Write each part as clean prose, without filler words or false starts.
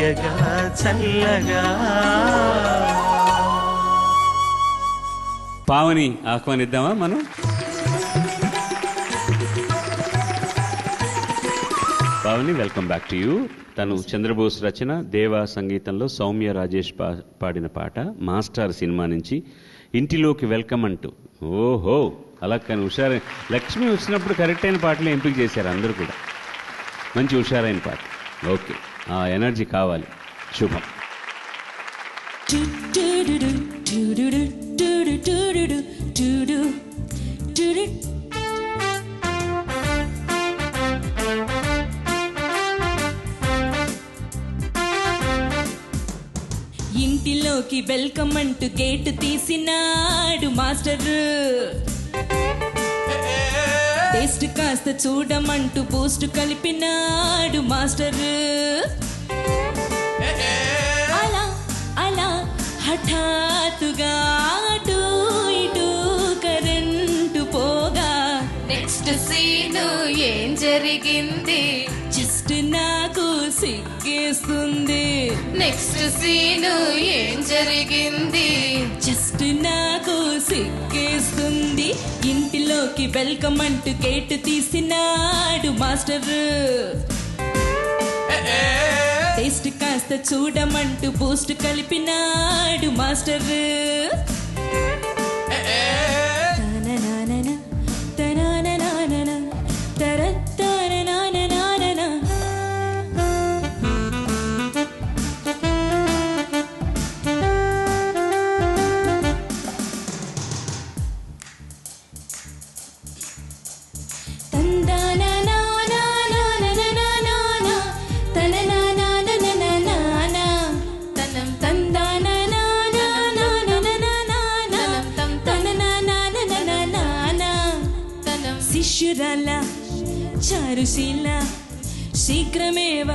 చల్లగా చల్లగా. పావని ఆహ్వానిద్దామా మనం? Pavani, welcome back to you. తను చంద్రబోస్ రచన, దేవా సంగీతంలో సౌమ్య రాజేష్ పాడిన పాట మాస్టర్ సినిమా నుంచి ఇంటిలోకి వెల్కమ్ అంటూ. ఓహో, అలా కానీ హుషారు. లక్ష్మి వచ్చినప్పుడు కరెక్ట్ అయిన పాటలు ఎంపిక చేశారు అందరూ కూడా. మంచి హుషారైన పాట. ఓకే, ఆ ఎనర్జీ కావాలి. శుభం. ఇంటిలోకి వెల్కమ్ అంటూ గేటు తీసినాడు మాస్టర్. టేస్ట్ కాస్త చూడమంటూ బూస్ట్ కలిపినాడు మాస్టర్. అలా అలా హఠాత్తుగా అటు ఇటు కరెంటు పోగా నెక్స్ట్ సీను ఏం జరిగింది? జస్ట్ నాకు సిగ్గేస్తుంది. నెక్స్ట్ సీను ఏం జరిగింది? జస్ట్ నాకు సిగ్గేస్తుంది. ఇంటిలోకి వెల్కమ్ అంటూ గేటు తీసినాడు మాస్టర్. టేస్ట్ కాస్త చూడమంటూ బూస్ట్ కలిపినాడు మాస్టర్. శిష్యురాల చారుశీల శీఘ్రమేవ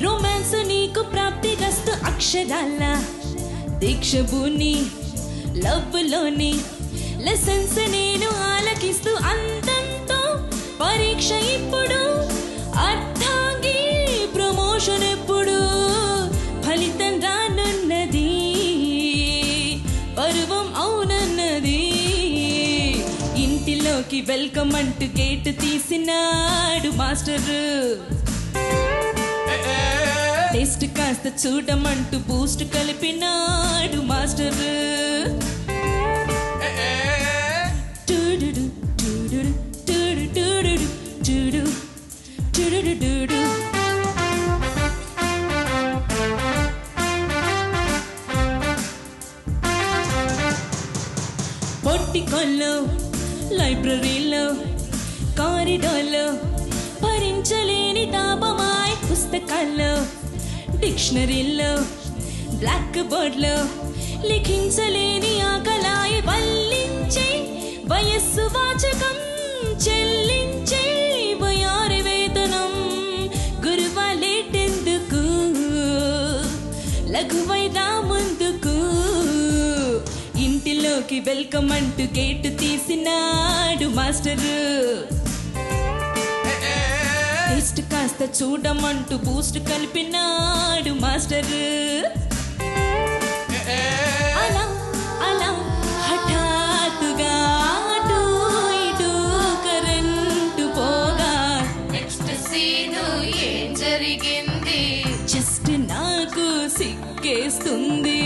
రొమాన్స్ నీకు ప్రాప్తిగస్తు. అక్షరాల దీక్ష భూని లవ్ లోని లెసన్స్ నేను ఆలకిస్తూ. అంతంతో పరీక్ష ఇప్పుడు, అర్థాంగి ప్రమోషన్ ఎప్పుడు, ఫలితం రానున్నది, పర్వం అవునన్నది. ఇంటిలోకి వెల్కమ్ అంటూ గేటు తీసినాడు మాస్టర్. టేస్ట్ కాస్త చూడమంటూ బూస్ట్ కలిపినాడు మాస్టర్. పొట్టికొల్లో లైబ్రరీలో కారిడార్లో భరించలేని తాపమాయ్ పుస్తకాల్లో డిక్షనరీలో బ్లాక్ బోర్డ్లో లిఖించలేని ఆకలాయి వల్లించే వయస్సు వాచకం చెల్లించే వయారి వేతనం. గురువాలేటెందుకు లఘువైదా ముందుకు. ఇంటిలోకి వెల్కమ్ అంటూ గేటు తీసినాడు మాస్టర్. టేస్ట్ కాస్త చూడమంటూ బూస్ట్ కలిపినాడు మాస్టర్. అలా అలా హఠాత్తుగా అటు ఇటు కరెంటు పోగా నెక్స్ట్ సీను ఏం జరిగింది? జస్ట్ నాకు సిగ్గేస్తుంది.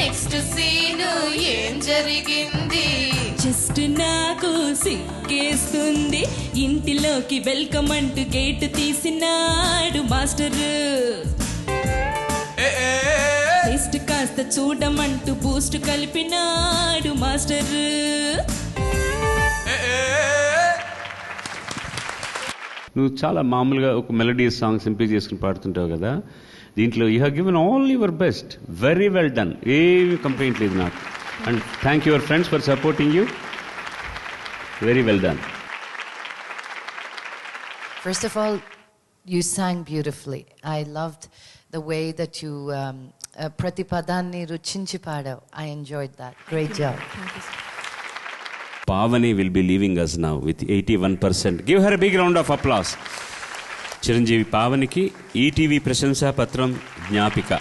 నెక్స్ట్ సీను ఏం జరిగింది? జస్ట్ నాకు సిగ్గేస్తుంది. ఇంటిలోకి వెల్కమ్ అంటూ గేటు తీసినాడు మాస్టర్. టేస్ట్ కాస్త చూడమంటూ బూస్ట్ కలిపినాడు మాస్టర్. నువ్వు చాలా మామూలుగా ఒక మెలడీ సాంగ్ సింప్లీ చేసుకుని పాడుతుంటావు కదా, దీంట్లో you have given all your best. Very well done. ఏమి కంప్లైంట్ లేదు నాకు. And thank your friends for supporting you. Very well done. First of all, you sang beautifully. I loved the way that you Pratipadanni ruchinchi padav. I enjoyed that. Great job. Pavani will be leaving us now with 81%. Give her a big round of applause. Chiranjeevi పావనికి ఈటీవీ ప్రశంసా పత్రం జ్ఞాపిక.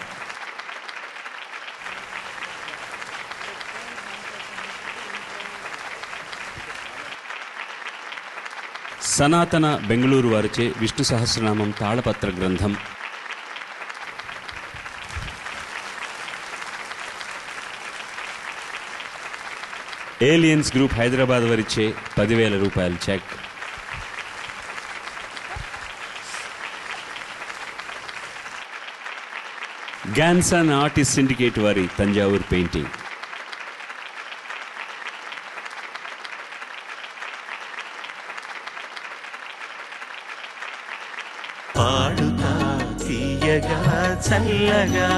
సనాతన బెంగళూరు వారిచే విష్ణు సహస్రనామం తాళపత్ర గ్రంథం. Aliens group Hyderabad వారిచే 10,000 రూపాయల చెక్. గ్యాన్సన్ ఆర్టిస్ట్ సిండికేట్ వారి తంజావూరు పెయింటింగ్. పాడుతా తీయగా చల్లగా